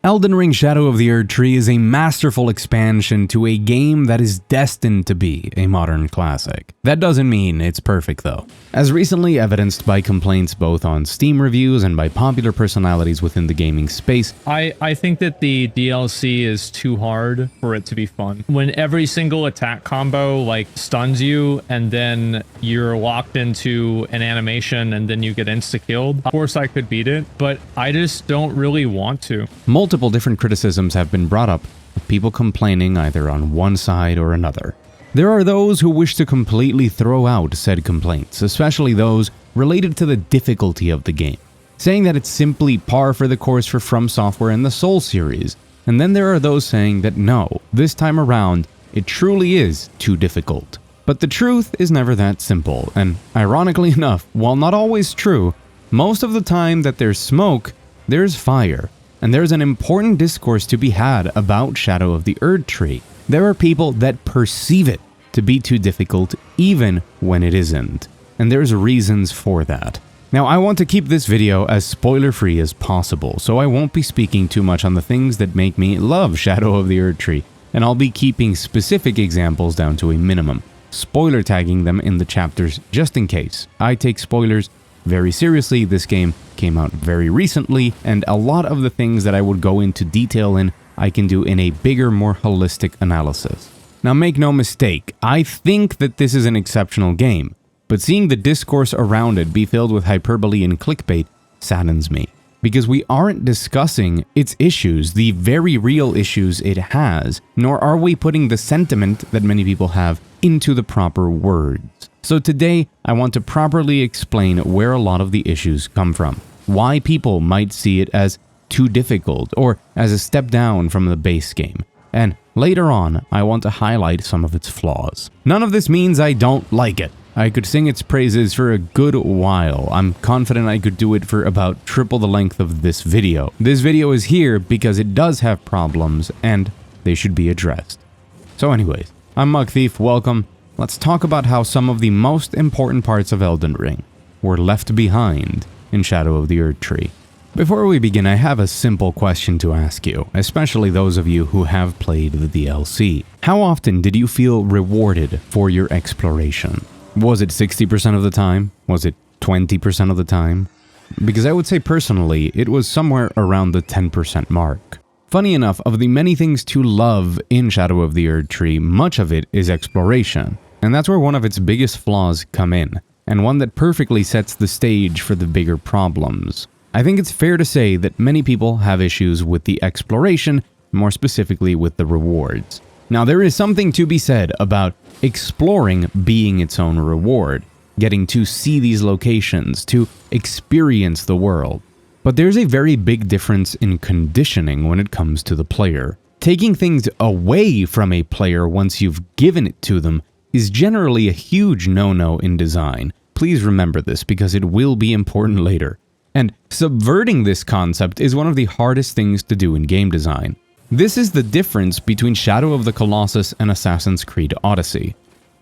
Elden Ring Shadow of the Erdtree is a masterful expansion to a game that is destined to be a modern classic. That doesn't mean it's perfect though. As recently evidenced by complaints both on Steam reviews and by popular personalities within the gaming space, I think that the DLC is too hard for it to be fun. When every single attack combo like stuns you and then you're locked into an animation and then you get insta-killed, of course I could beat it, but I just don't really want to. Multiple different criticisms have been brought up, with people complaining either on one side or another. There are those who wish to completely throw out said complaints, especially those related to the difficulty of the game, saying that it's simply par for the course for From Software and the Soul series, and then there are those saying that no, this time around, it truly is too difficult. But the truth is never that simple, and ironically enough, while not always true, most of the time that there's smoke, there's fire. And there's an important discourse to be had about Shadow of the Erdtree. There are people that perceive it to be too difficult even when it isn't. And there's reasons for that. Now I want to keep this video as spoiler-free as possible, so I won't be speaking too much on the things that make me love Shadow of the Erdtree, and I'll be keeping specific examples down to a minimum, spoiler tagging them in the chapters just in case. I take spoilers very seriously. This game came out very recently, and a lot of the things that I would go into detail in, I can do in a bigger, more holistic analysis. Now make no mistake, I think that this is an exceptional game, but seeing the discourse around it be filled with hyperbole and clickbait saddens me, because we aren't discussing its issues, the very real issues it has, nor are we putting the sentiment that many people have into the proper words. So today, I want to properly explain where a lot of the issues come from, why people might see it as too difficult or as a step down from the base game, and later on, I want to highlight some of its flaws. None of this means I don't like it. I could sing its praises for a good while. I'm confident I could do it for about triple the length of this video. This video is here because it does have problems and they should be addressed. So anyways, I'm Mugthief, welcome. Let's talk about how some of the most important parts of Elden Ring were left behind in Shadow of the Erdtree. Before we begin, I have a simple question to ask you, especially those of you who have played the DLC. How often did you feel rewarded for your exploration? Was it 60% of the time? Was it 20% of the time? Because I would say personally, it was somewhere around the 10% mark. Funny enough, of the many things to love in Shadow of the Erdtree, much of it is exploration. And that's where one of its biggest flaws come in, and one that perfectly sets the stage for the bigger problems. I think it's fair to say that many people have issues with the exploration, more specifically with the rewards. Now there is something to be said about exploring being its own reward, getting to see these locations, to experience the world. But there's a very big difference in conditioning when it comes to the player. Taking things away from a player once you've given it to them is generally a huge no-no in design. Please remember this because it will be important later. And subverting this concept is one of the hardest things to do in game design. This is the difference between Shadow of the Colossus and Assassin's Creed Odyssey.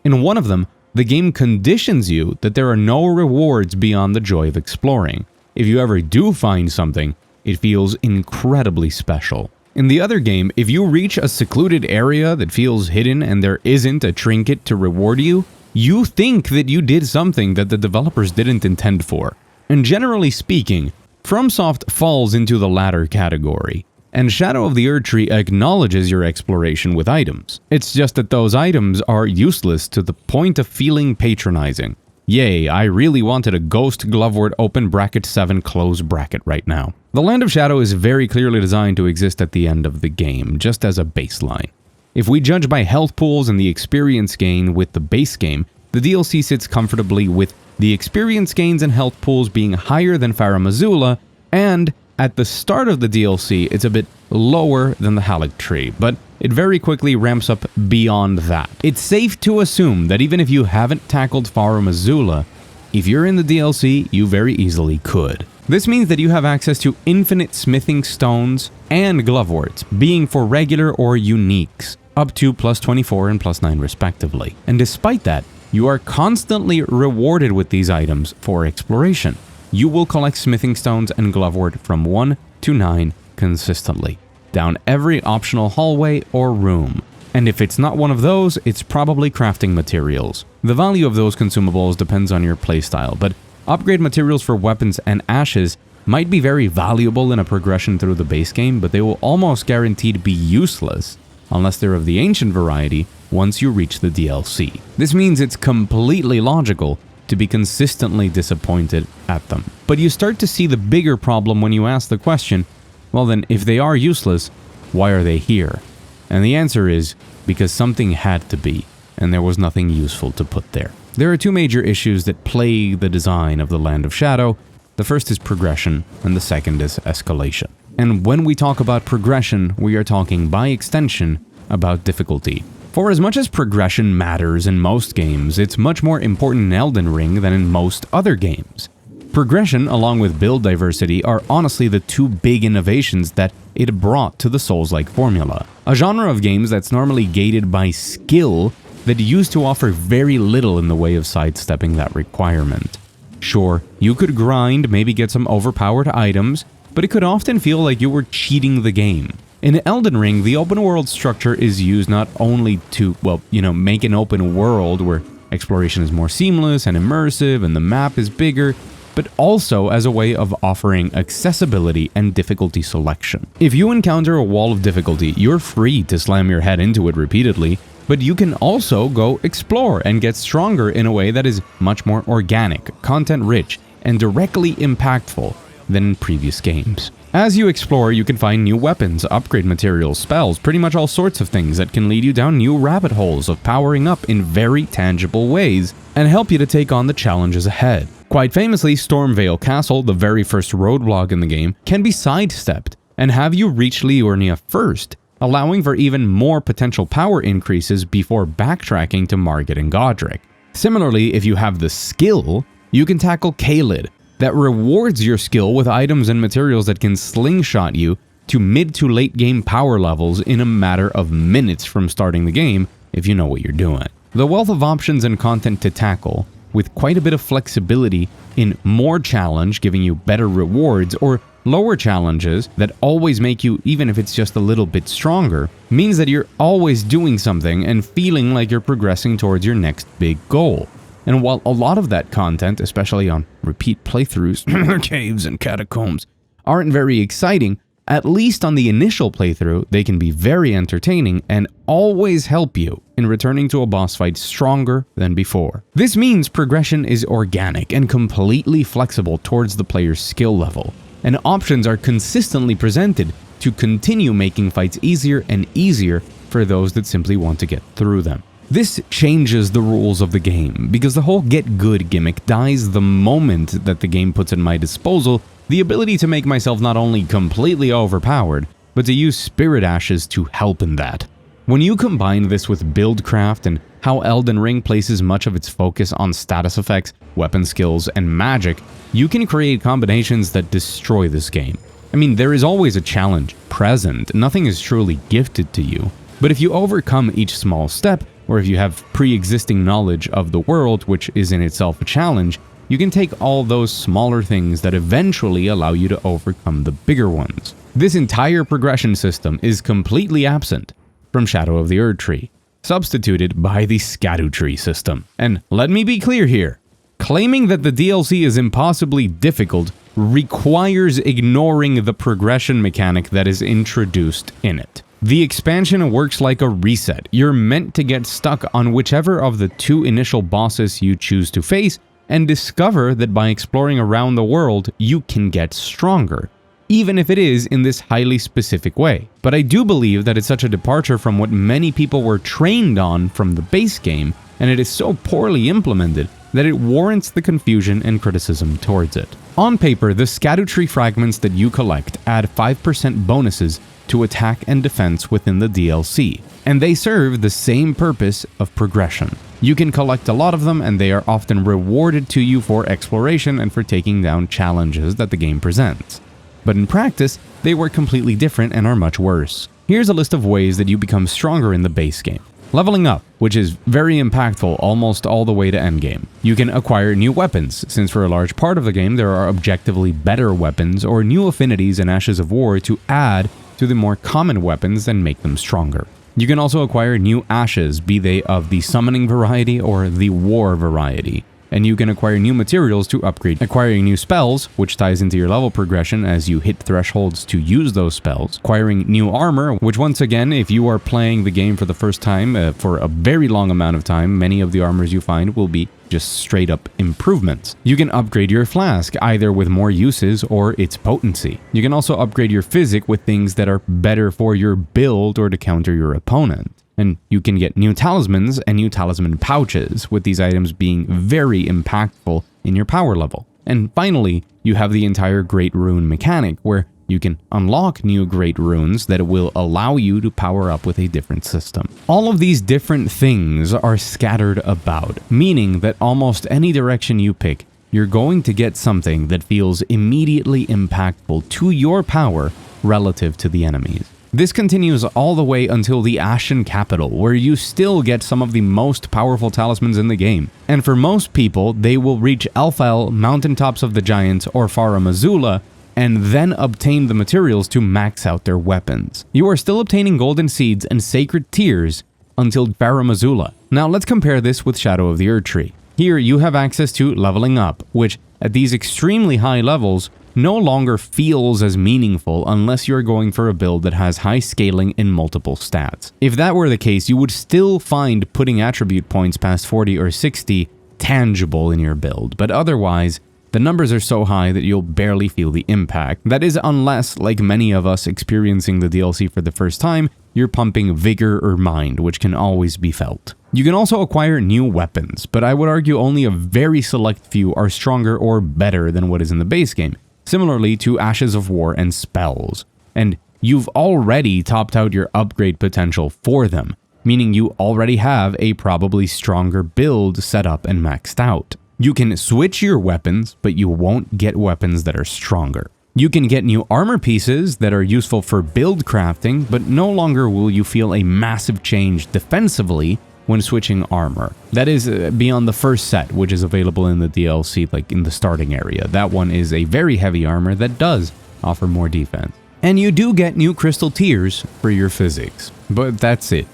In one of them, the game conditions you that there are no rewards beyond the joy of exploring. If you ever do find something, it feels incredibly special. In the other game, if you reach a secluded area that feels hidden and there isn't a trinket to reward you, you think that you did something that the developers didn't intend for. And generally speaking, FromSoft falls into the latter category. And Shadow of the Erdtree acknowledges your exploration with items. It's just that those items are useless to the point of feeling patronizing. Yay, I really wanted a ghost glovewort open bracket 7 close bracket right now. The Land of Shadow is very clearly designed to exist at the end of the game, just as a baseline. If we judge by health pools and the experience gain with the base game, the DLC sits comfortably with the experience gains and health pools being higher than Farum Azula, and at the start of the DLC, it's a bit lower than the Haligtree, but it very quickly ramps up beyond that. It's safe to assume that even if you haven't tackled Farum Azula, if you're in the DLC, you very easily could. This means that you have access to infinite smithing stones and gloveworts, being for regular or uniques, up to plus 24 and plus 9 respectively. And despite that, you are constantly rewarded with these items for exploration. You will collect smithing stones and glovewort from 1 to 9 consistently. down every optional hallway or room. And if it's not one of those, it's probably crafting materials. The value of those consumables depends on your playstyle, but upgrade materials for weapons and ashes might be very valuable in a progression through the base game, but they will almost guaranteed be useless unless they're of the ancient variety once you reach the DLC. This means it's completely logical to be consistently disappointed at them. But you start to see the bigger problem when you ask the question, well then, if they are useless, why are they here? And the answer is, because something had to be, and there was nothing useful to put there. There are two major issues that plague the design of the Land of Shadow. The first is progression, and the second is escalation. And when we talk about progression, we are talking by extension about difficulty. For as much as progression matters in most games, it's much more important in Elden Ring than in most other games. Progression, along with build diversity, are honestly the two big innovations that it brought to the Souls-like formula. A genre of games that's normally gated by skill that used to offer very little in the way of sidestepping that requirement. Sure, you could grind, maybe get some overpowered items, but it could often feel like you were cheating the game. In Elden Ring, the open world structure is used not only to, make an open world where exploration is more seamless and immersive and the map is bigger, but also as a way of offering accessibility and difficulty selection. If you encounter a wall of difficulty, you're free to slam your head into it repeatedly, but you can also go explore and get stronger in a way that is much more organic, content-rich, and directly impactful than in previous games. As you explore, you can find new weapons, upgrade materials, spells, pretty much all sorts of things that can lead you down new rabbit holes of powering up in very tangible ways and help you to take on the challenges ahead. Quite famously, Stormvale Castle, the very first roadblock in the game, can be sidestepped and have you reach Liurnia first, allowing for even more potential power increases before backtracking to Margit and Godric. Similarly, if you have the skill, you can tackle Caelid, that rewards your skill with items and materials that can slingshot you to mid to late game power levels in a matter of minutes from starting the game if you know what you're doing. The wealth of options and content to tackle, with quite a bit of flexibility in more challenge giving you better rewards or lower challenges that always make you, even if it's just a little bit stronger, means that you're always doing something and feeling like you're progressing towards your next big goal. And while a lot of that content, especially on repeat playthroughs, caves and catacombs, aren't very exciting, at least on the initial playthrough, they can be very entertaining and always help you in returning to a boss fight stronger than before. This means progression is organic and completely flexible towards the player's skill level, and options are consistently presented to continue making fights easier and easier for those that simply want to get through them. This changes the rules of the game, because the whole get good gimmick dies the moment that the game puts at my disposal the ability to make myself not only completely overpowered, but to use spirit ashes to help in that. When you combine this with buildcraft and how Elden Ring places much of its focus on status effects, weapon skills, and magic, you can create combinations that destroy this game. I mean, there is always a challenge present, nothing is truly gifted to you, but if you overcome each small step, or if you have pre-existing knowledge of the world, which is in itself a challenge, you can take all those smaller things that eventually allow you to overcome the bigger ones. This entire progression system is completely absent from Shadow of the Erdtree, substituted by the Scadutree system. And let me be clear here, claiming that the DLC is impossibly difficult requires ignoring the progression mechanic that is introduced in it. The expansion works like a reset. You're meant to get stuck on whichever of the two initial bosses you choose to face and discover that by exploring around the world, you can get stronger, even if it is in this highly specific way. But I do believe that it's such a departure from what many people were trained on from the base game, and it is so poorly implemented that it warrants the confusion and criticism towards it. On paper, the Scadutree fragments that you collect add 5% bonuses to attack and defense within the DLC, and they serve the same purpose of progression. You can collect a lot of them, and they are often rewarded to you for exploration and for taking down challenges that the game presents. But in practice, they work completely different and are much worse. Here's a list of ways that you become stronger in the base game. Leveling up, which is very impactful almost all the way to endgame. You can acquire new weapons, since for a large part of the game there are objectively better weapons or new affinities in Ashes of War to add to the more common weapons and make them stronger. You can also acquire new ashes, be they of the summoning variety or the war variety. And you can acquire new materials to upgrade, acquiring new spells, which ties into your level progression as you hit thresholds to use those spells, acquiring new armor, which once again, if you are playing the game for the first time, for a very long amount of time, many of the armors you find will be just straight up improvements. You can upgrade your flask, either with more uses or its potency. You can also upgrade your physic with things that are better for your build or to counter your opponent. And you can get new talismans and new talisman pouches, with these items being very impactful in your power level. And finally, you have the entire Great Rune mechanic, where you can unlock new Great Runes that will allow you to power up with a different system. All of these different things are scattered about, meaning that almost any direction you pick, you're going to get something that feels immediately impactful to your power relative to the enemies. This continues all the way until the Ashen Capital, where you still get some of the most powerful talismans in the game. And for most people, they will reach Elfell, Mountaintops of the Giants, or Farum Azula, and then obtain the materials to max out their weapons. You are still obtaining golden seeds and sacred tears until Farum Azula. Now let's compare this with Shadow of the Erdtree. Here you have access to leveling up, which at these extremely high levels no longer feels as meaningful unless you're going for a build that has high scaling in multiple stats. If that were the case, you would still find putting attribute points past 40 or 60 tangible in your build, but otherwise, the numbers are so high that you'll barely feel the impact. That is unless, like many of us experiencing the DLC for the first time, you're pumping vigor or mind, which can always be felt. You can also acquire new weapons, but I would argue only a very select few are stronger or better than what is in the base game, similarly to Ashes of War and spells. And you've already topped out your upgrade potential for them, meaning you already have a probably stronger build set up and maxed out. You can switch your weapons, but you won't get weapons that are stronger. You can get new armor pieces that are useful for build crafting, but no longer will you feel a massive change defensively when switching armor. That is beyond the first set, which is available in the DLC, like in the starting area. That one is a very heavy armor that does offer more defense. And you do get new crystal tears for your physics, but that's it.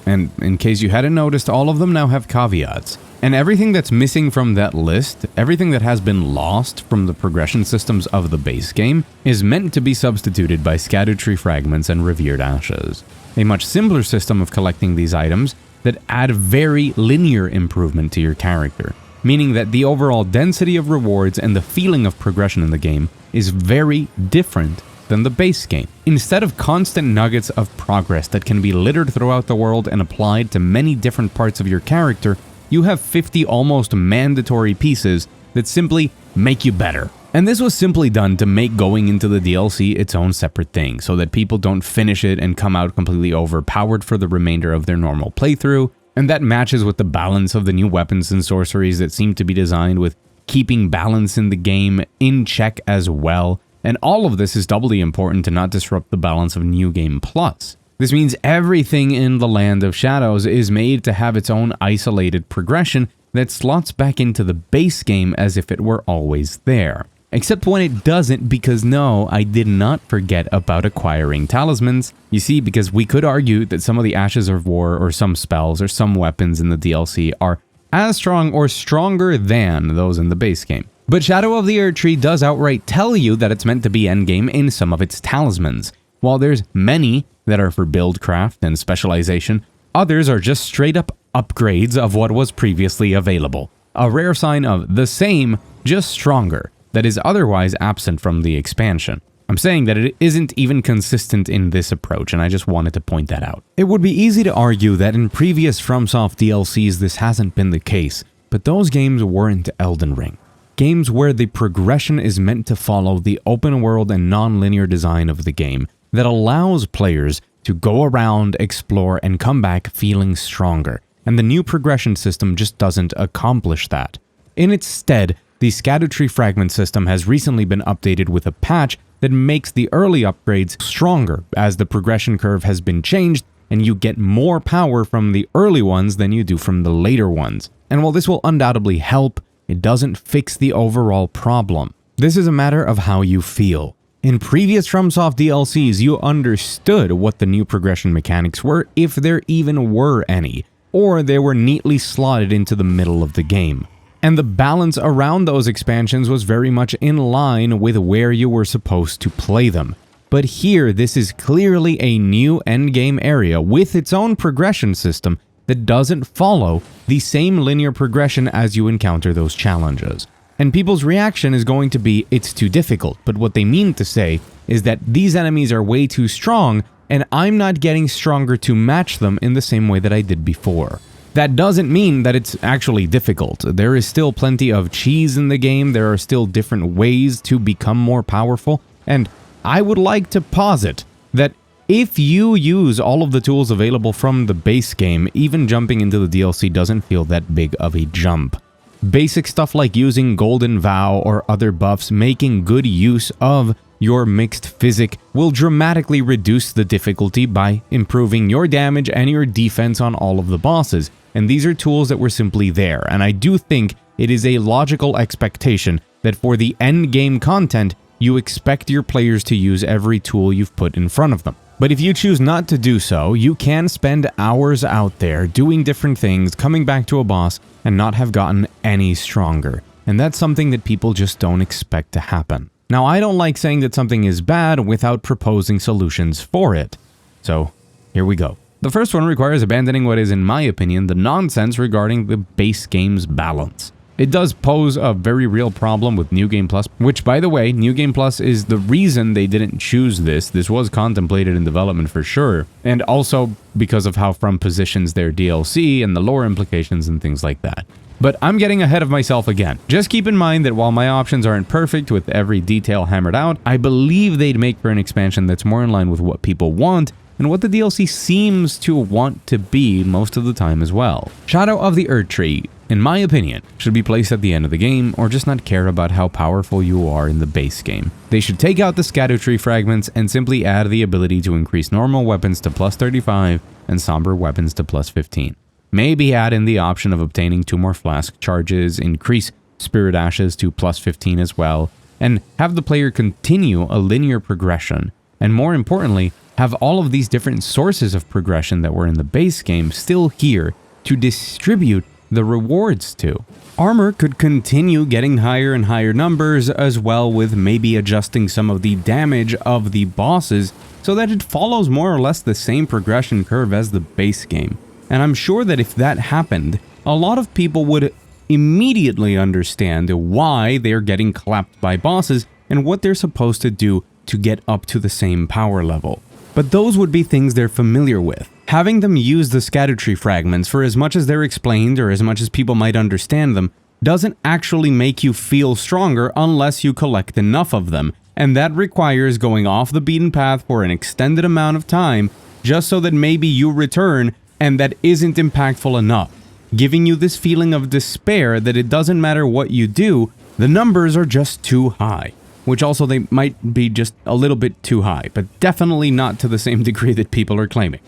And in case you hadn't noticed, all of them now have caveats. And everything that's missing from that list, everything that has been lost from the progression systems of the base game, is meant to be substituted by scattered tree fragments and revered ashes. A much simpler system of collecting these items that add very linear improvement to your character, meaning that the overall density of rewards and the feeling of progression in the game is very different than the base game. Instead of constant nuggets of progress that can be littered throughout the world and applied to many different parts of your character, you have 50 almost mandatory pieces that simply make you better. And this was simply done to make going into the DLC its own separate thing, so that people don't finish it and come out completely overpowered for the remainder of their normal playthrough, and that matches with the balance of the new weapons and sorceries that seem to be designed with keeping balance in the game in check as well, and all of this is doubly important to not disrupt the balance of New Game Plus. This means everything in the Land of Shadows is made to have its own isolated progression that slots back into the base game as if it were always there. Except when it doesn't, because no, I did not forget about acquiring talismans. You see, because we could argue that some of the Ashes of War or some spells or some weapons in the DLC are as strong or stronger than those in the base game. But Shadow of the Erdtree does outright tell you that it's meant to be endgame in some of its talismans. While there's many that are for build craft and specialization, others are just straight up upgrades of what was previously available. A rare sign of the same, just stronger, that is otherwise absent from the expansion. I'm saying that it isn't even consistent in this approach, and I just wanted to point that out. It would be easy to argue that in previous FromSoft DLCs this hasn't been the case, but those games weren't Elden Ring. Games where the progression is meant to follow the open world and non-linear design of the game that allows players to go around, explore, and come back feeling stronger, and the new progression system just doesn't accomplish that. In its stead, the Scattered Tree Fragment system has recently been updated with a patch that makes the early upgrades stronger as the progression curve has been changed and you get more power from the early ones than you do from the later ones. And while this will undoubtedly help, it doesn't fix the overall problem. This is a matter of how you feel. In previous FromSoft DLCs, you understood what the new progression mechanics were, if there even were any, or they were neatly slotted into the middle of the game. And the balance around those expansions was very much in line with where you were supposed to play them. But here, this is clearly a new endgame area with its own progression system that doesn't follow the same linear progression as you encounter those challenges. And people's reaction is going to be, it's too difficult, but what they mean to say is that these enemies are way too strong, and I'm not getting stronger to match them in the same way that I did before. That doesn't mean that it's actually difficult. There is still plenty of cheese in the game, there are still different ways to become more powerful, and I would like to posit that if you use all of the tools available from the base game, even jumping into the DLC doesn't feel that big of a jump. Basic stuff like using Golden Vow or other buffs, making good use of your mixed physic will dramatically reduce the difficulty by improving your damage and your defense on all of the bosses. And these are tools that were simply there, and I do think it is a logical expectation that for the end game content, you expect your players to use every tool you've put in front of them. But if you choose not to do so, you can spend hours out there doing different things, coming back to a boss, and not have gotten any stronger. And that's something that people just don't expect to happen. Now, I don't like saying that something is bad without proposing solutions for it. So, here we go. The first one requires abandoning what is, in my opinion, the nonsense regarding the base game's balance. It does pose a very real problem with New Game Plus, which, by the way, New Game Plus is the reason they didn't choose this. This was contemplated in development for sure, and also because of how From positions their DLC and the lore implications and things like that. But I'm getting ahead of myself again. Just keep in mind that while my options aren't perfect with every detail hammered out, I believe they'd make for an expansion that's more in line with what people want and what the DLC seems to want to be most of the time as well. Shadow of the Erdtree, in my opinion, should be placed at the end of the game, or just not care about how powerful you are in the base game. They should take out the Scadutree fragments and simply add the ability to increase normal weapons to plus 35 and somber weapons to plus 15. Maybe add in the option of obtaining 2 more flask charges, increase Spirit Ashes to plus 15 as well, and have the player continue a linear progression, and more importantly, have all of these different sources of progression that were in the base game still here to distribute the rewards to. Armor could continue getting higher and higher numbers, as well with maybe adjusting some of the damage of the bosses so that it follows more or less the same progression curve as the base game. And I'm sure that if that happened, a lot of people would immediately understand why they're getting clapped by bosses and what they're supposed to do to get up to the same power level. But those would be things they're familiar with. Having them use the Scadutree fragments for as much as they're explained or as much as people might understand them doesn't actually make you feel stronger unless you collect enough of them, and that requires going off the beaten path for an extended amount of time just so that maybe you return, and that isn't impactful enough, giving you this feeling of despair that it doesn't matter what you do, the numbers are just too high. Which also they might be just a little bit too high, but definitely not to the same degree that people are claiming.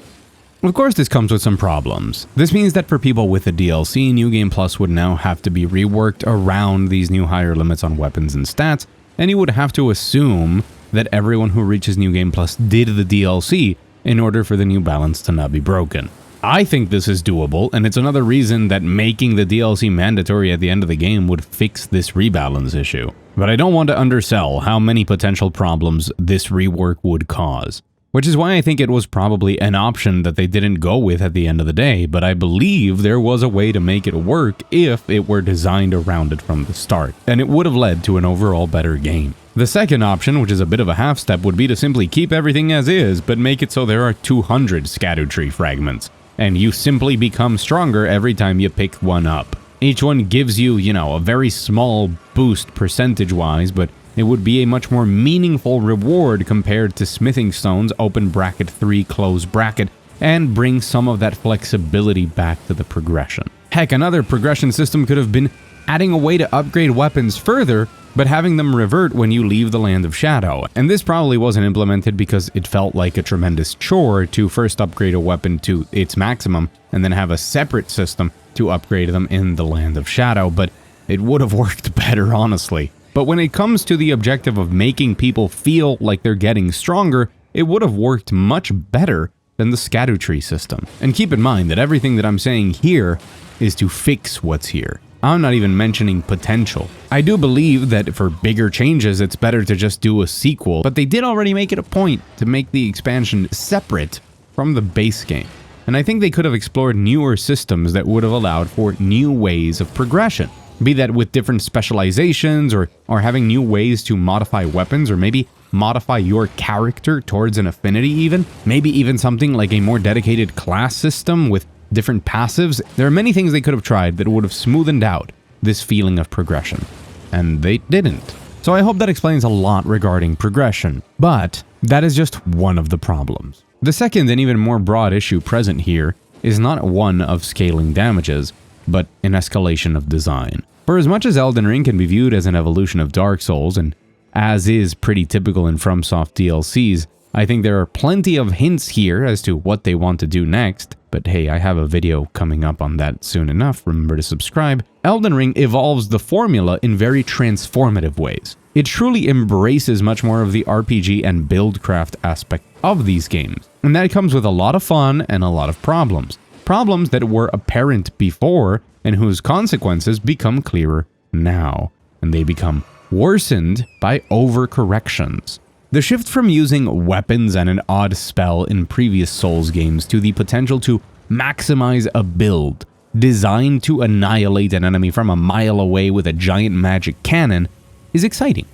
Of course, this comes with some problems. This means that for people with the DLC, New Game Plus would now have to be reworked around these new higher limits on weapons and stats, and you would have to assume that everyone who reaches New Game Plus did the DLC in order for the new balance to not be broken. I think this is doable, and it's another reason that making the DLC mandatory at the end of the game would fix this rebalance issue. But I don't want to undersell how many potential problems this rework would cause. Which is why I think it was probably an option that they didn't go with at the end of the day, but I believe there was a way to make it work if it were designed around it from the start, and it would have led to an overall better game. The second option, which is a bit of a half step, would be to simply keep everything as is, but make it so there are 200 Scadutree fragments, and you simply become stronger every time you pick one up. Each one gives you, a very small boost percentage-wise, but it would be a much more meaningful reward compared to smithing stones, open bracket 3, close bracket, and bring some of that flexibility back to the progression. Heck, another progression system could have been adding a way to upgrade weapons further, but having them revert when you leave the Land of Shadow. And this probably wasn't implemented because it felt like a tremendous chore to first upgrade a weapon to its maximum, and then have a separate system to upgrade them in the Land of Shadow, but it would have worked better, honestly. But when it comes to the objective of making people feel like they're getting stronger, it would have worked much better than the Erdtree system. And keep in mind that everything that I'm saying here is to fix what's here. I'm not even mentioning potential. I do believe that for bigger changes, it's better to just do a sequel, but they did already make it a point to make the expansion separate from the base game. And I think they could have explored newer systems that would have allowed for new ways of progression. Be that with different specializations or having new ways to modify weapons, or maybe modify your character towards an affinity even. Maybe even something like a more dedicated class system with different passives. There are many things they could have tried that would have smoothened out this feeling of progression. And they didn't. So I hope that explains a lot regarding progression. But that is just one of the problems. The second and even more broad issue present here is not one of scaling damages, but an escalation of design. For as much as Elden Ring can be viewed as an evolution of Dark Souls, and as is pretty typical in FromSoft DLCs, I think there are plenty of hints here as to what they want to do next, but hey, I have a video coming up on that soon enough, remember to subscribe. Elden Ring evolves the formula in very transformative ways. It truly embraces much more of the RPG and buildcraft aspect of these games, and that comes with a lot of fun and a lot of problems. Problems that were apparent before and whose consequences become clearer now, and they become worsened by overcorrections. The shift from using weapons and an odd spell in previous Souls games to the potential to maximize a build designed to annihilate an enemy from a mile away with a giant magic cannon is exciting.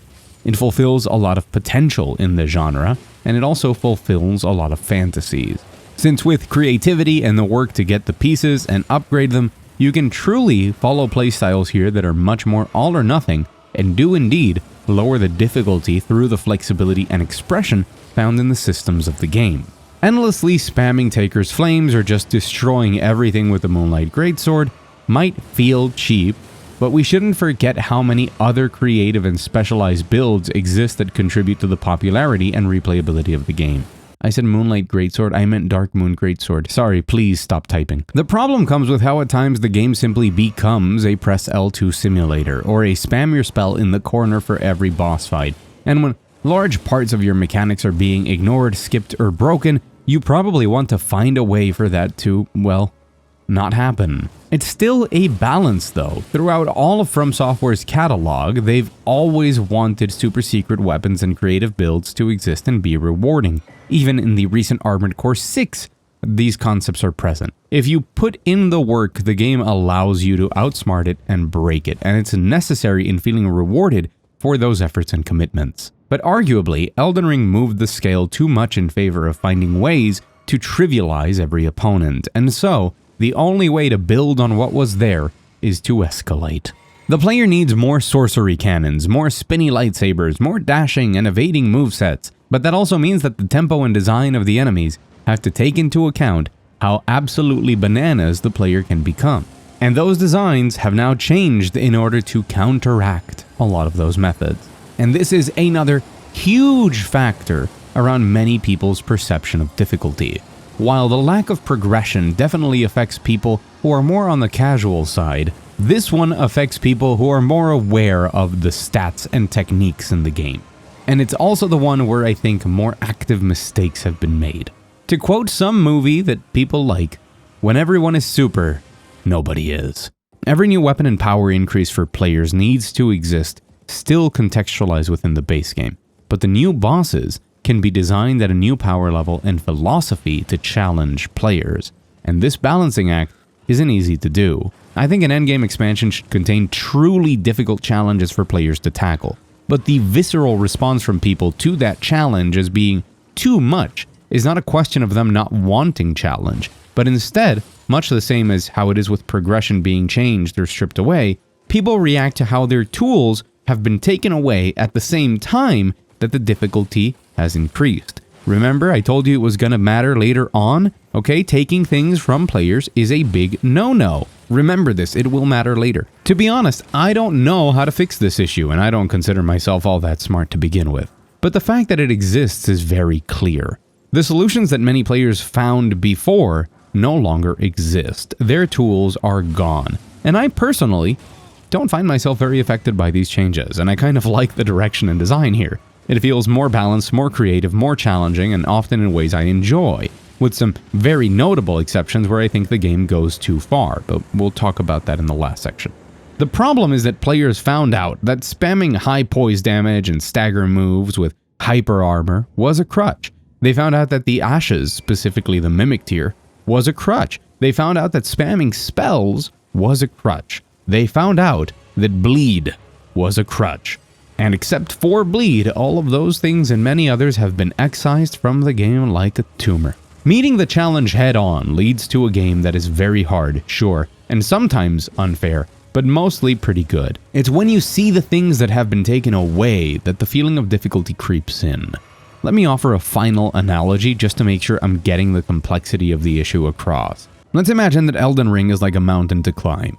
It fulfills a lot of potential in the genre, and it also fulfills a lot of fantasies. Since with creativity and the work to get the pieces and upgrade them, you can truly follow playstyles here that are much more all or nothing and do indeed lower the difficulty through the flexibility and expression found in the systems of the game. Endlessly spamming Taker's Flames or just destroying everything with the Moonlight Greatsword might feel cheap, but we shouldn't forget how many other creative and specialized builds exist that contribute to the popularity and replayability of the game. I said Moonlight Greatsword, I meant Dark Moon Greatsword. Sorry, please stop typing. The problem comes with how at times the game simply becomes a press L2 simulator, or a spam your spell in the corner for every boss fight. And when large parts of your mechanics are being ignored, skipped, or broken, you probably want to find a way for that to, well, not happen. It's still a balance though. Throughout all of From Software's catalog, they've always wanted super secret weapons and creative builds to exist and be rewarding. Even in the recent Armored Core 6, these concepts are present. If you put in the work, the game allows you to outsmart it and break it, and it's necessary in feeling rewarded for those efforts and commitments. But arguably, Elden Ring moved the scale too much in favor of finding ways to trivialize every opponent, and so the only way to build on what was there is to escalate. The player needs more sorcery cannons, more spinny lightsabers, more dashing and evading movesets, but that also means that the tempo and design of the enemies have to take into account how absolutely bananas the player can become. And those designs have now changed in order to counteract a lot of those methods. And this is another huge factor around many people's perception of difficulty. While the lack of progression definitely affects people who are more on the casual side, this one affects people who are more aware of the stats and techniques in the game. And it's also the one where I think more active mistakes have been made. To quote some movie that people like, when everyone is super, nobody is. Every new weapon and power increase for players needs to exist, still contextualized within the base game. But the new bosses can be designed at a new power level and philosophy to challenge players. And this balancing act isn't easy to do. I think an endgame expansion should contain truly difficult challenges for players to tackle. But the visceral response from people to that challenge as being too much is not a question of them not wanting challenge, but instead, much the same as how it is with progression being changed or stripped away, people react to how their tools have been taken away at the same time that the difficulty has increased. Remember, I told you it was gonna matter later on? Okay, taking things from players is a big no-no. Remember this, it will matter later. To be honest, I don't know how to fix this issue, and I don't consider myself all that smart to begin with. But the fact that it exists is very clear. The solutions that many players found before no longer exist. Their tools are gone. And I personally don't find myself very affected by these changes, and I kind of like the direction and design here. It feels more balanced, more creative, more challenging, and often in ways I enjoy, with some very notable exceptions where I think the game goes too far, but we'll talk about that in the last section. The problem is that players found out that spamming high poise damage and stagger moves with hyper armor was a crutch. They found out that the ashes, specifically the mimic tier, was a crutch. They found out that spamming spells was a crutch. They found out that bleed was a crutch. And except for bleed, all of those things and many others have been excised from the game like a tumor. Meeting the challenge head-on leads to a game that is very hard, sure, and sometimes unfair, but mostly pretty good. It's when you see the things that have been taken away that the feeling of difficulty creeps in. Let me offer a final analogy just to make sure I'm getting the complexity of the issue across. Let's imagine that Elden Ring is like a mountain to climb.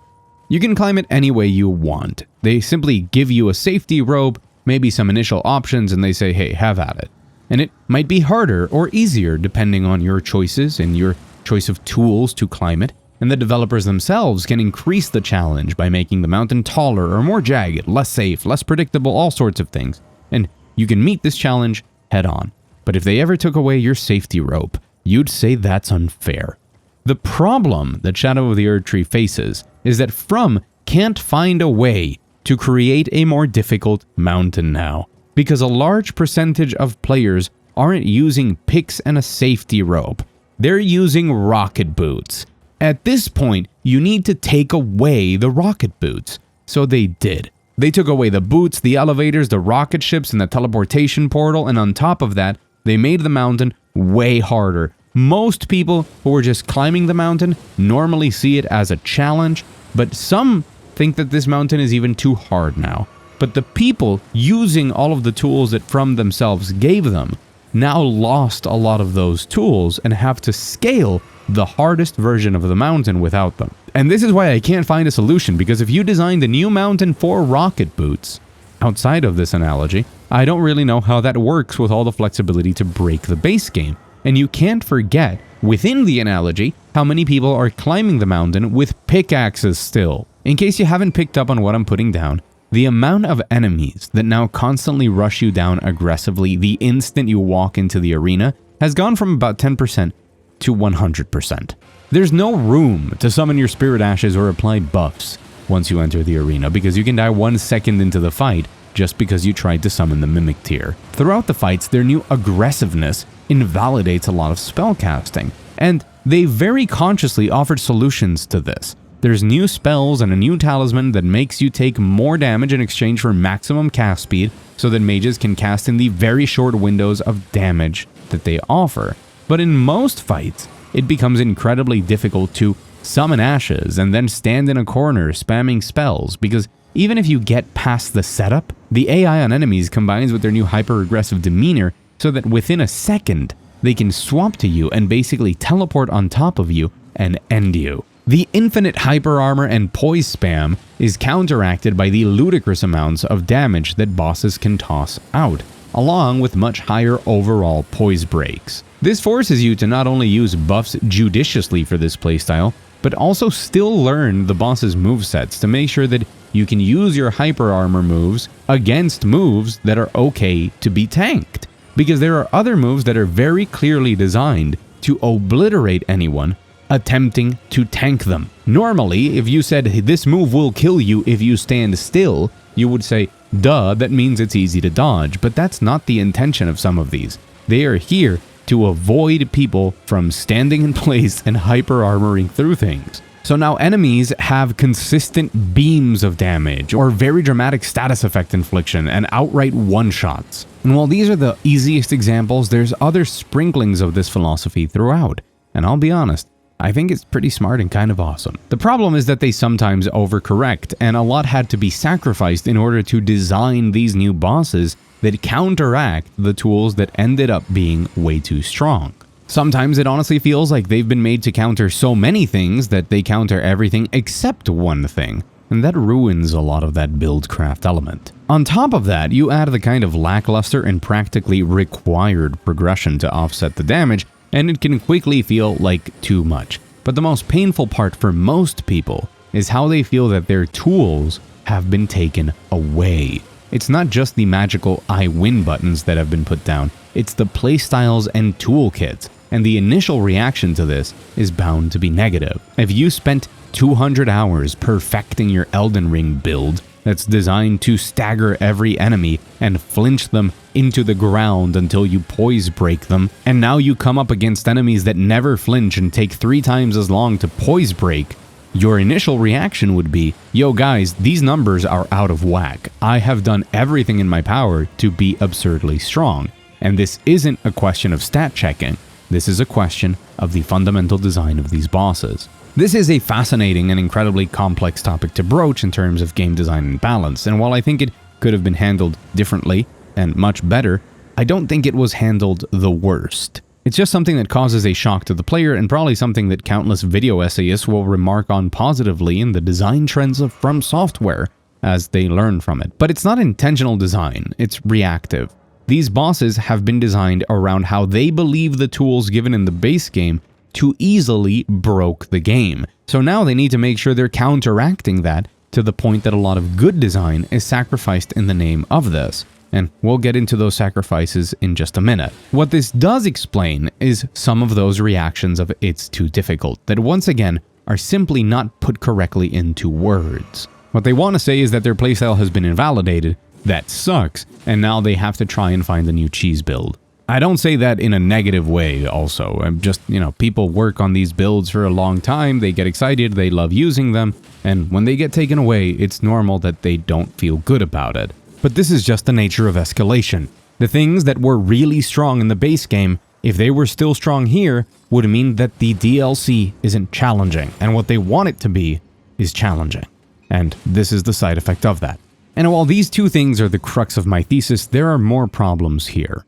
You can climb it any way you want. They simply give you a safety rope, maybe some initial options, and they say, hey, have at it. And it might be harder or easier depending on your choices and your choice of tools to climb it, and the developers themselves can increase the challenge by making the mountain taller or more jagged, less safe, less predictable, all sorts of things. And you can meet this challenge head on. But if they ever took away your safety rope, you'd say that's unfair. The problem that Shadow of the Erdtree faces is that From can't find a way to create a more difficult mountain now, because a large percentage of players aren't using picks and a safety rope. They're using rocket boots. At this point, you need to take away the rocket boots. So they did. They took away the boots, the elevators, the rocket ships, and the teleportation portal, and on top of that, they made the mountain way harder. Most people who are just climbing the mountain normally see it as a challenge, but some think that this mountain is even too hard now. But the people using all of the tools that From themselves gave them now lost a lot of those tools and have to scale the hardest version of the mountain without them. And this is why I can't find a solution, because if you designed a new mountain for rocket boots, outside of this analogy, I don't really know how that works with all the flexibility to break the base game. And you can't forget, within the analogy, how many people are climbing the mountain with pickaxes still. In case you haven't picked up on what I'm putting down, the amount of enemies that now constantly rush you down aggressively the instant you walk into the arena has gone from about 10% to 100%. There's no room to summon your spirit ashes or apply buffs once you enter the arena, because you can die 1 second into the fight just because you tried to summon the mimic tier. Throughout the fights, their new aggressiveness invalidates a lot of spellcasting, and they very consciously offered solutions to this. There's new spells and a new talisman that makes you take more damage in exchange for maximum cast speed, so that mages can cast in the very short windows of damage that they offer. But in most fights, it becomes incredibly difficult to summon ashes and then stand in a corner spamming spells, because even if you get past the setup, the AI on enemies combines with their new hyper-aggressive demeanor so that within a second, they can swap to you and basically teleport on top of you and end you. The infinite hyper armor and poise spam is counteracted by the ludicrous amounts of damage that bosses can toss out, along with much higher overall poise breaks. This forces you to not only use buffs judiciously for this playstyle, but also still learn the boss's movesets to make sure that you can use your hyper armor moves against moves that are okay to be tanked. Because there are other moves that are very clearly designed to obliterate anyone attempting to tank them. Normally, if you said this move will kill you if you stand still, you would say, duh, that means it's easy to dodge, but that's not the intention of some of these. They are here to avoid people from standing in place and hyper-armoring through things. So now enemies have consistent beams of damage, or very dramatic status effect infliction, and outright one-shots. And while these are the easiest examples, there's other sprinklings of this philosophy throughout. And I'll be honest, I think it's pretty smart and kind of awesome. The problem is that they sometimes overcorrect, and a lot had to be sacrificed in order to design these new bosses that counteract the tools that ended up being way too strong. Sometimes it honestly feels like they've been made to counter so many things that they counter everything except one thing, and that ruins a lot of that buildcraft element. On top of that, you add the kind of lackluster and practically required progression to offset the damage, and it can quickly feel like too much. But the most painful part for most people is how they feel that their tools have been taken away. It's not just the magical I win buttons that have been put down, it's the playstyles and toolkits, and the initial reaction to this is bound to be negative. If you spent 200 hours perfecting your Elden Ring build that's designed to stagger every enemy and flinch them into the ground until you poise break them, and now you come up against enemies that never flinch and take 3 times as long to poise break, your initial reaction would be, yo guys, these numbers are out of whack. I have done everything in my power to be absurdly strong. And this isn't a question of stat checking. This is a question of the fundamental design of these bosses. This is a fascinating and incredibly complex topic to broach in terms of game design and balance, and while I think it could have been handled differently and much better, I don't think it was handled the worst. It's just something that causes a shock to the player, and probably something that countless video essayists will remark on positively in the design trends of From Software as they learn from it. But it's not intentional design, it's reactive. These bosses have been designed around how they believe the tools given in the base game too easily broke the game. So now they need to make sure they're counteracting that to the point that a lot of good design is sacrificed in the name of this. And we'll get into those sacrifices in just a minute. What this does explain is some of those reactions of it's too difficult, that once again are simply not put correctly into words. What they want to say is that their playstyle has been invalidated, that sucks, and now they have to try and find a new cheese build. I don't say that in a negative way also. I'm just, people work on these builds for a long time, they get excited, they love using them, and when they get taken away, it's normal that they don't feel good about it. But this is just the nature of escalation. The things that were really strong in the base game, if they were still strong here, would mean that the DLC isn't challenging, and what they want it to be is challenging. And this is the side effect of that. And while these two things are the crux of my thesis, there are more problems here.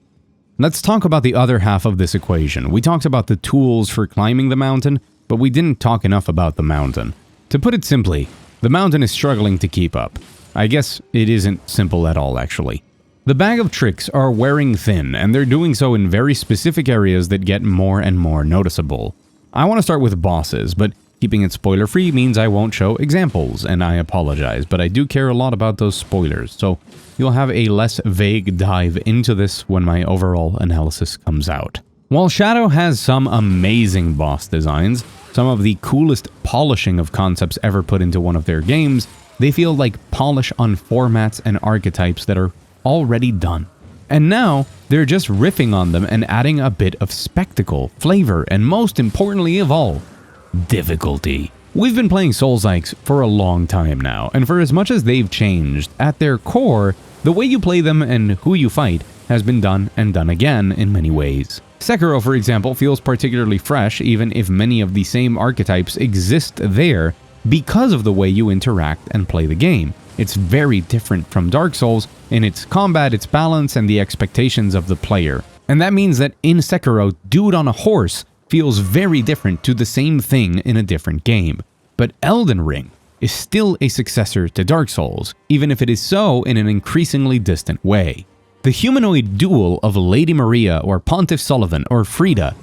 Let's talk about the other half of this equation. We talked about the tools for climbing the mountain, but we didn't talk enough about the mountain. To put it simply, the mountain is struggling to keep up. I guess it isn't simple at all, actually. The bag of tricks are wearing thin, and they're doing so in very specific areas that get more and more noticeable. I want to start with bosses, but keeping it spoiler-free means I won't show examples, and I apologize, but I do care a lot about those spoilers, so you'll have a less vague dive into this when my overall analysis comes out. While Shadow has some amazing boss designs, some of the coolest polishing of concepts ever put into one of their games, they feel like polish on formats and archetypes that are already done. And now, they're just riffing on them and adding a bit of spectacle, flavor, and most importantly of all, difficulty. We've been playing Souls-likes for a long time now, and for as much as they've changed, at their core, the way you play them and who you fight has been done and done again in many ways. Sekiro, for example, feels particularly fresh even if many of the same archetypes exist there, because of the way you interact and play the game. It's very different from Dark Souls in its combat, its balance, and the expectations of the player. And that means that in Sekiro, dude on a horse feels very different to the same thing in a different game. But Elden Ring is still a successor to Dark Souls, even if it is so in an increasingly distant way. The humanoid duel of Lady Maria or Pontiff Sullivan or Frida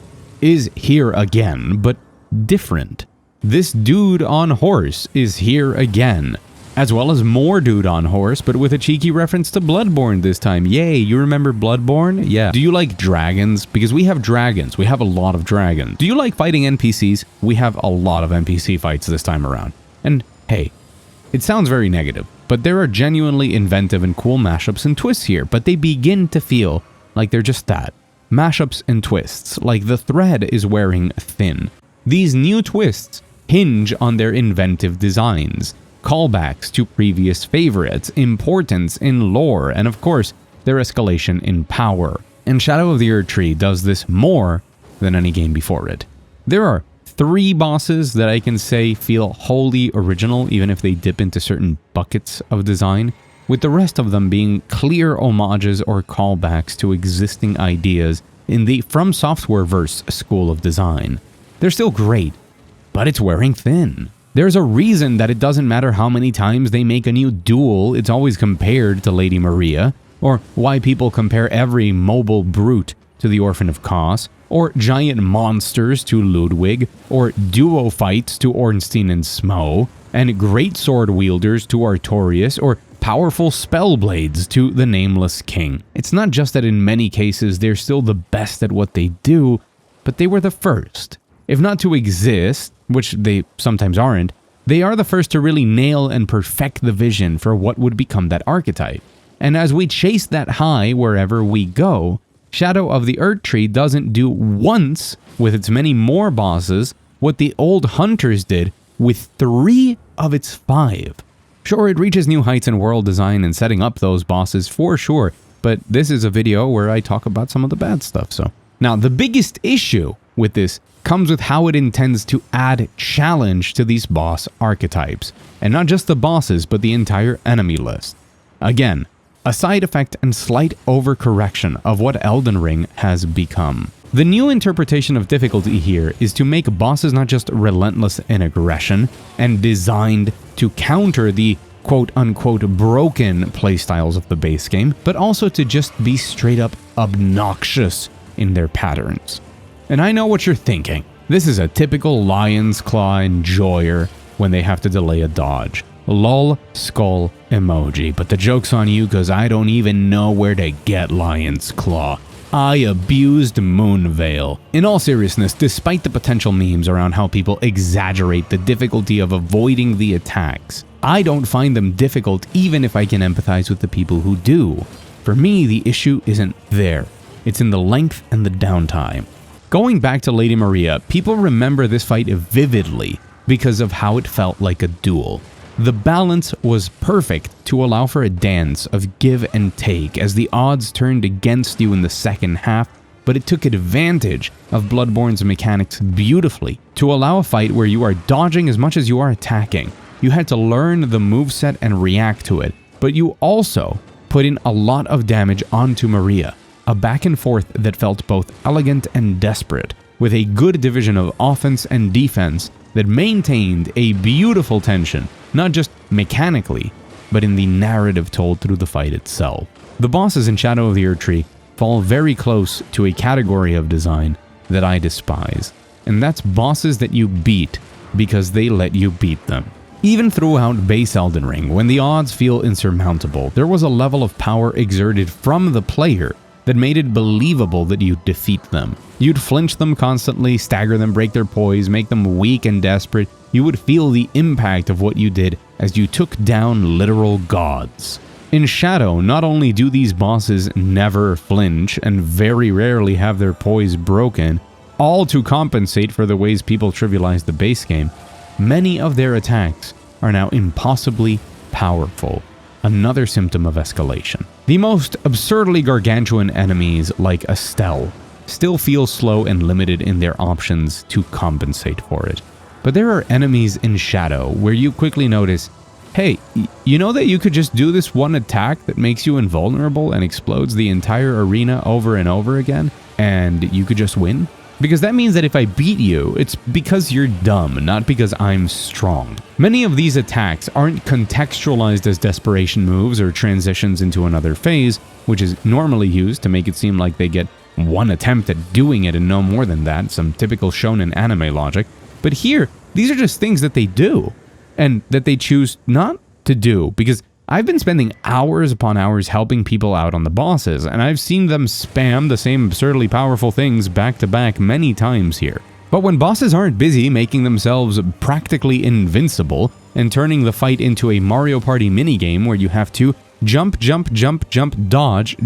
is here again, but different. This dude on horse is here again, as well as more dude on horse, but with a cheeky reference to Bloodborne this time. Yay, you remember Bloodborne? Yeah. Do you like dragons? Because we have dragons. We have a lot of dragons. Do you like fighting NPCs? We have a lot of NPC fights this time around. And hey, it sounds very negative, but there are genuinely inventive and cool mashups and twists here, but they begin to feel like they're just that. Mashups and twists, like the thread is wearing thin. These new twists hinge on their inventive designs, callbacks to previous favorites, importance in lore, and of course, their escalation in power. And Shadow of the Erdtree does this more than any game before it. There are 3 bosses that I can say feel wholly original, even if they dip into certain buckets of design, with the rest of them being clear homages or callbacks to existing ideas in the From Software-verse school of design. They're still great, but it's wearing thin. There's a reason that it doesn't matter how many times they make a new duel, it's always compared to Lady Maria, or why people compare every mobile brute to the Orphan of Kos, or giant monsters to Ludwig, or duo fights to Ornstein and Smough. and great sword wielders to Artorias, or powerful spell blades to the Nameless King. It's not just that in many cases they're still the best at what they do, but they were the first. If not to exist, which they sometimes aren't, they are the first to really nail and perfect the vision for what would become that archetype. And as we chase that high wherever we go, Shadow of the Erdtree doesn't do once, with its many more bosses, what the old Hunters did with 3 of its 5. Sure, it reaches new heights in world design and setting up those bosses for sure, but this is a video where I talk about some of the bad stuff, so. Now, the biggest issue with this comes with how it intends to add challenge to these boss archetypes, and not just the bosses, but the entire enemy list. Again, a side effect and slight overcorrection of what Elden Ring has become. The new interpretation of difficulty here is to make bosses not just relentless in aggression and designed to counter the quote-unquote broken playstyles of the base game, but also to just be straight up obnoxious in their patterns. And I know what you're thinking. This is a typical Lion's Claw enjoyer when they have to delay a dodge. Lol skull emoji, but the joke's on you because I don't even know where to get Lion's Claw. I abused Moonveil. In all seriousness, despite the potential memes around how people exaggerate the difficulty of avoiding the attacks, I don't find them difficult even if I can empathize with the people who do. For me, the issue isn't there. It's in the length and the downtime. Going back to Lady Maria, people remember this fight vividly because of how it felt like a duel. The balance was perfect to allow for a dance of give and take as the odds turned against you in the second half, but it took advantage of Bloodborne's mechanics beautifully to allow a fight where you are dodging as much as you are attacking. You had to learn the moveset and react to it, but you also put in a lot of damage onto Maria, a back and forth that felt both elegant and desperate, with a good division of offense and defense that maintained a beautiful tension, not just mechanically, but in the narrative told through the fight itself. The bosses in Shadow of the Erdtree fall very close to a category of design that I despise, and that's bosses that you beat because they let you beat them. Even throughout base Elden Ring, when the odds feel insurmountable, there was a level of power exerted from the player that made it believable that you'd defeat them. You'd flinch them constantly, stagger them, break their poise, make them weak and desperate. You would feel the impact of what you did as you took down literal gods. In Shadow, not only do these bosses never flinch and very rarely have their poise broken, all to compensate for the ways people trivialize the base game, many of their attacks are now impossibly powerful. Another symptom of escalation. The most absurdly gargantuan enemies, like Estelle, still feel slow and limited in their options to compensate for it. But there are enemies in Shadow where you quickly notice, hey, you know that you could just do this one attack that makes you invulnerable and explodes the entire arena over and over again, and you could just win? Because that means that if I beat you, it's because you're dumb, not because I'm strong. Many of these attacks aren't contextualized as desperation moves or transitions into another phase, which is normally used to make it seem like they get one attempt at doing it and no more than that, some typical shonen anime logic. But here, these are just things that they do, and that they choose not to do, because I've been spending hours upon hours helping people out on the bosses, and I've seen them spam the same absurdly powerful things back to back many times here. But when bosses aren't busy making themselves practically invincible and turning the fight into a Mario Party minigame where you have to jump, dodge,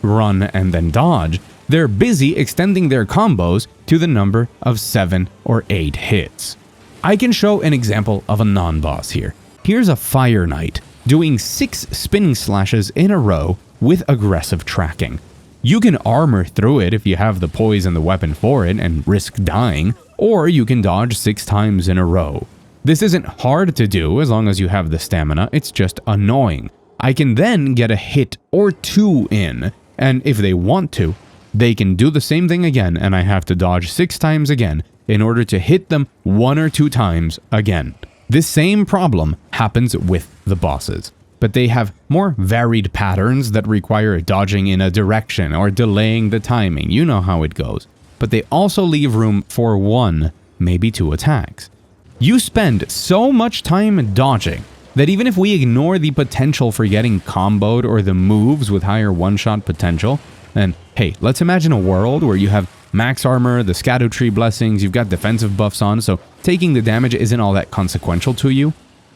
run, and then dodge, they're busy extending their combos to the number of 7 or 8 hits. I can show an example of a non-boss here. Here's a Fire Knight doing 6 spinning slashes in a row with aggressive tracking. You can armor through it if you have the poise and the weapon for it and risk dying, or you can dodge 6 times in a row. This isn't hard to do as long as you have the stamina, it's just annoying. I can then get a hit or 2 in, and if they want to, they can do the same thing again and I have to dodge 6 times again in order to hit them 1 or 2 times again. This same problem happens with the bosses, but they have more varied patterns that require dodging in a direction or delaying the timing, you know how it goes. But they also leave room for 1, maybe 2 attacks. You spend so much time dodging that even if we ignore the potential for getting comboed or the moves with higher one-shot potential, then hey, let's imagine a world where you have max armor, the Shadow Tree blessings, you've got defensive buffs on, so taking the damage isn't all that consequential to you.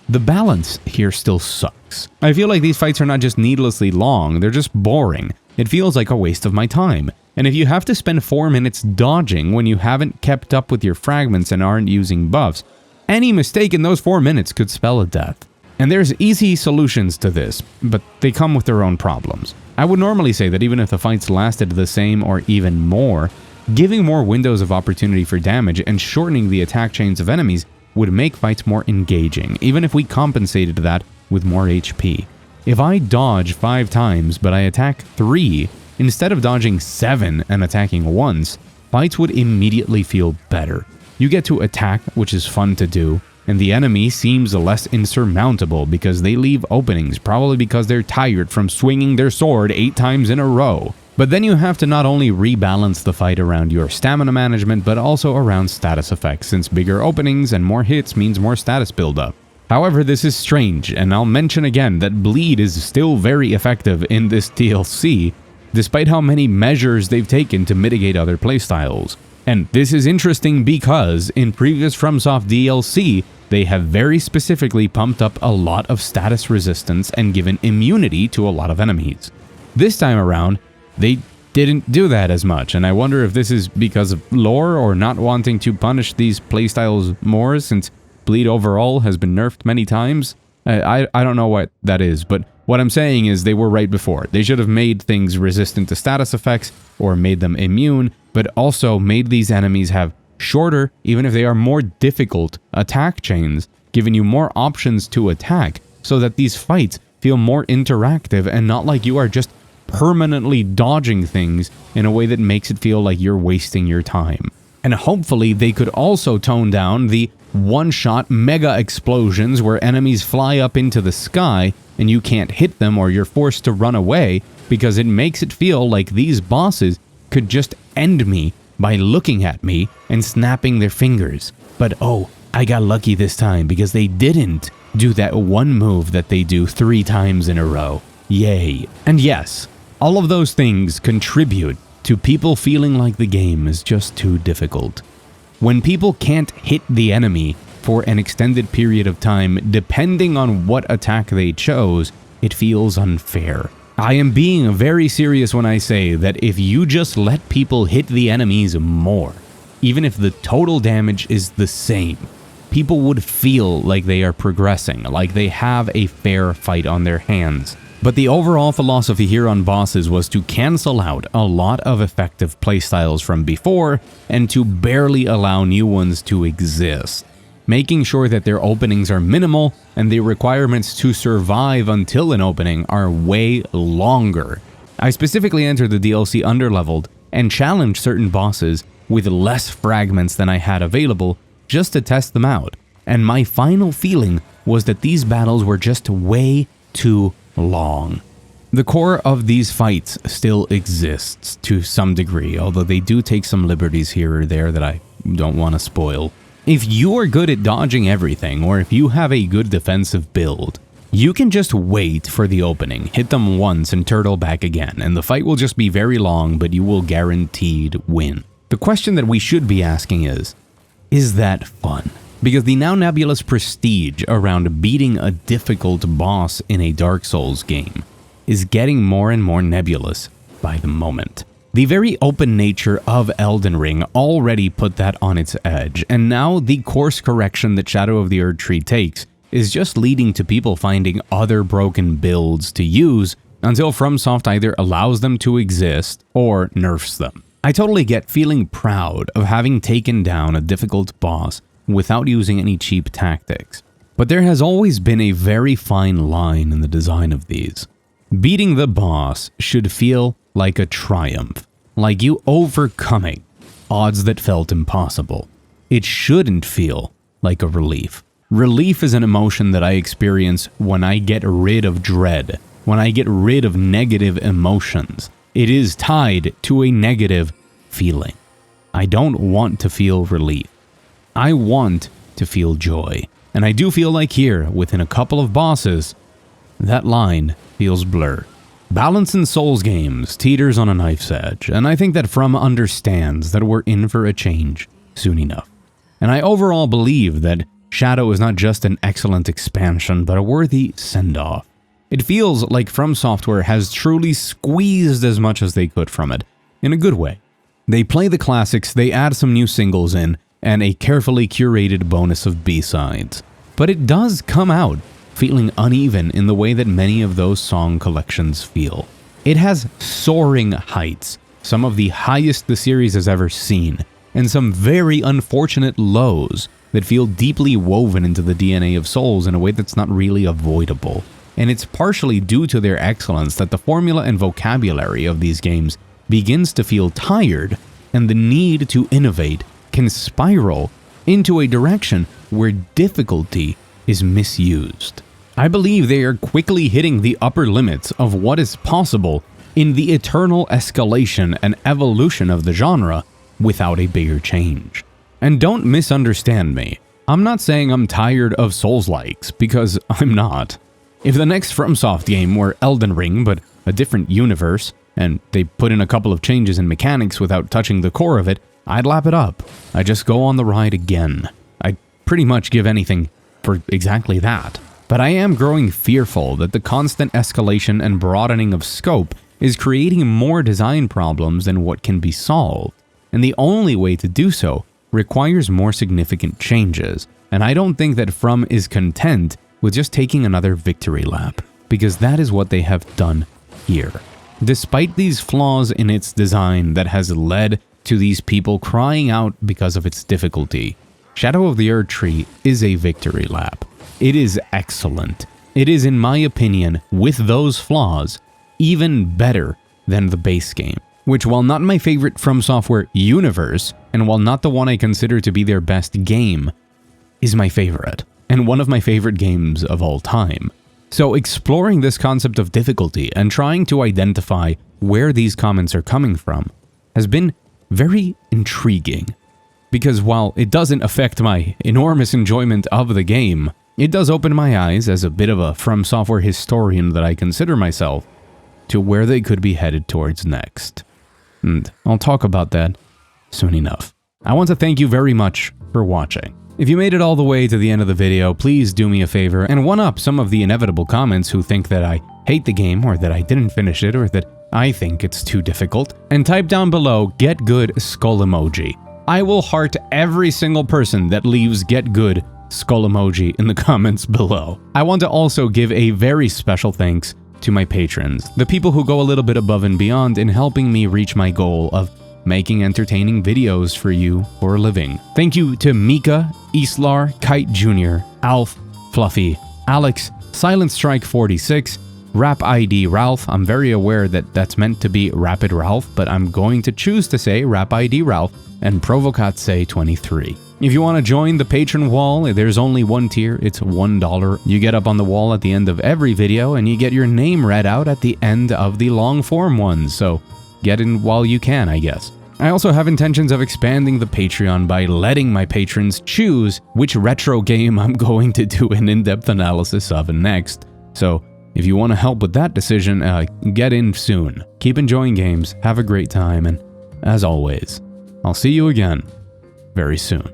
The balance here still sucks. I feel like these fights are not just needlessly long, they're just boring. It feels like a waste of my time. And if you have to spend 4 minutes dodging when you haven't kept up with your fragments and aren't using buffs, any mistake in those 4 minutes could spell a death. And there's easy solutions to this, but they come with their own problems. I would normally say that even if the fights lasted the same or even more, giving more windows of opportunity for damage and shortening the attack chains of enemies would make fights more engaging, even if we compensated that with more HP. If I dodge 5 times but I attack 3, instead of dodging 7 and attacking once, fights would immediately feel better. You get to attack, which is fun to do, and the enemy seems less insurmountable because they leave openings, probably because they're tired from swinging their sword 8 times in a row. But then you have to not only rebalance the fight around your stamina management, but also around status effects, since bigger openings and more hits means more status buildup. However, this is strange, and I'll mention again that bleed is still very effective in this DLC, despite how many measures they've taken to mitigate other playstyles. And this is interesting because in previous FromSoft DLC, they have very specifically pumped up a lot of status resistance and given immunity to a lot of enemies. This time around, they didn't do that as much, and I wonder if this is because of lore or not wanting to punish these playstyles more since bleed overall has been nerfed many times. I don't know what that is, but what I'm saying is they were right before. They should have made things resistant to status effects or made them immune, but also made these enemies have shorter, even if they are more difficult, attack chains, giving you more options to attack so that these fights feel more interactive and not like you are just permanently dodging things in a way that makes it feel like you're wasting your time. And hopefully they could also tone down the one-shot mega explosions where enemies fly up into the sky and you can't hit them or you're forced to run away, because it makes it feel like these bosses could just end me by looking at me and snapping their fingers. But oh, I got lucky this time because they didn't do that one move that they do 3 times in a row. Yay. And yes, all of those things contribute to people feeling like the game is just too difficult. When people can't hit the enemy for an extended period of time, depending on what attack they chose, it feels unfair. I am being very serious when I say that if you just let people hit the enemies more, even if the total damage is the same, people would feel like they are progressing, like they have a fair fight on their hands. But the overall philosophy here on bosses was to cancel out a lot of effective playstyles from before and to barely allow new ones to exist, making sure that their openings are minimal and the requirements to survive until an opening are way longer. I specifically entered the DLC underleveled and challenged certain bosses with less fragments than I had available just to test them out, and my final feeling was that these battles were just way too long. The core of these fights still exists to some degree, although they do take some liberties here or there that I don't want to spoil. If you are good at dodging everything, or if you have a good defensive build, you can just wait for the opening, hit them once and turtle back again, and the fight will just be very long, but you will guaranteed win. The question that we should be asking is that fun? Because the now nebulous prestige around beating a difficult boss in a Dark Souls game is getting more and more nebulous by the moment. The very open nature of Elden Ring already put that on its edge, and now the course correction that Shadow of the Erdtree takes is just leading to people finding other broken builds to use until FromSoft either allows them to exist or nerfs them. I totally get feeling proud of having taken down a difficult boss without using any cheap tactics. But there has always been a very fine line in the design of these. Beating the boss should feel like a triumph, like you overcoming odds that felt impossible. It shouldn't feel like a relief. Relief is an emotion that I experience when I get rid of dread, when I get rid of negative emotions. It is tied to a negative feeling. I don't want to feel relief. I want to feel joy. And I do feel like here, within a couple of bosses, that line feels blurred. Balance in Souls games teeters on a knife's edge, and I think that From understands that we're in for a change soon enough. And I overall believe that Shadow is not just an excellent expansion, but a worthy send-off. It feels like From Software has truly squeezed as much as they could from it, in a good way. They play the classics, they add some new singles in, and a carefully curated bonus of B-sides. But it does come out feeling uneven in the way that many of those song collections feel. It has soaring heights, some of the highest the series has ever seen, and some very unfortunate lows that feel deeply woven into the DNA of Souls in a way that's not really avoidable. And it's partially due to their excellence that the formula and vocabulary of these games begins to feel tired, and the need to innovate can spiral into a direction where difficulty is misused. I believe they are quickly hitting the upper limits of what is possible in the eternal escalation and evolution of the genre without a bigger change. And don't misunderstand me. I'm not saying I'm tired of Souls-likes, because I'm not. If the next FromSoft game were Elden Ring, but a different universe, and they put in a couple of changes in mechanics without touching the core of it, I'd lap it up. I'd just go on the ride again. I'd pretty much give anything for exactly that. But I am growing fearful that the constant escalation and broadening of scope is creating more design problems than what can be solved. And the only way to do so requires more significant changes. And I don't think that From is content with just taking another victory lap, because that is what they have done here. Despite these flaws in its design that has led to these people crying out because of its difficulty, Shadow of the Erdtree is a victory lap. It is excellent. It is, in my opinion, with those flaws, even better than the base game, which, while not my favorite From Software universe, and while not the one I consider to be their best game, is my favorite, and one of my favorite games of all time. So exploring this concept of difficulty and trying to identify where these comments are coming from has been very intriguing, because while it doesn't affect my enormous enjoyment of the game, it does open my eyes as a bit of a From Software historian that I consider myself to where they could be headed towards next. And I'll talk about that soon enough. I want to thank you very much for watching. If you made it all the way to the end of the video, please do me a favor and one-up some of the inevitable comments who think that I hate the game, or that I didn't finish it, or that I think it's too difficult, and type down below "Get Good" skull emoji. I will heart every single person that leaves "Get Good" skull emoji in the comments below. I want to also give a very special thanks to my patrons, the people who go a little bit above and beyond in helping me reach my goal of making entertaining videos for you for a living. Thank you to Mika, Islar, Kite Jr., Alf, Fluffy, Alex, Silent Strike 46, Rap ID Ralph. I'm very aware that that's meant to be Rapid Ralph, but I'm going to choose to say Rap ID Ralph, and Provocatse 23. If you want to join the patron wall, there's only one tier, it's $1. You get up on the wall at the end of every video, and you get your name read out at the end of the long form ones, so get in while you can, I guess. I also have intentions of expanding the Patreon by letting my patrons choose which retro game I'm going to do an in-depth analysis of next, so if you want to help with that decision, get in soon. Keep enjoying games, have a great time, and as always, I'll see you again very soon.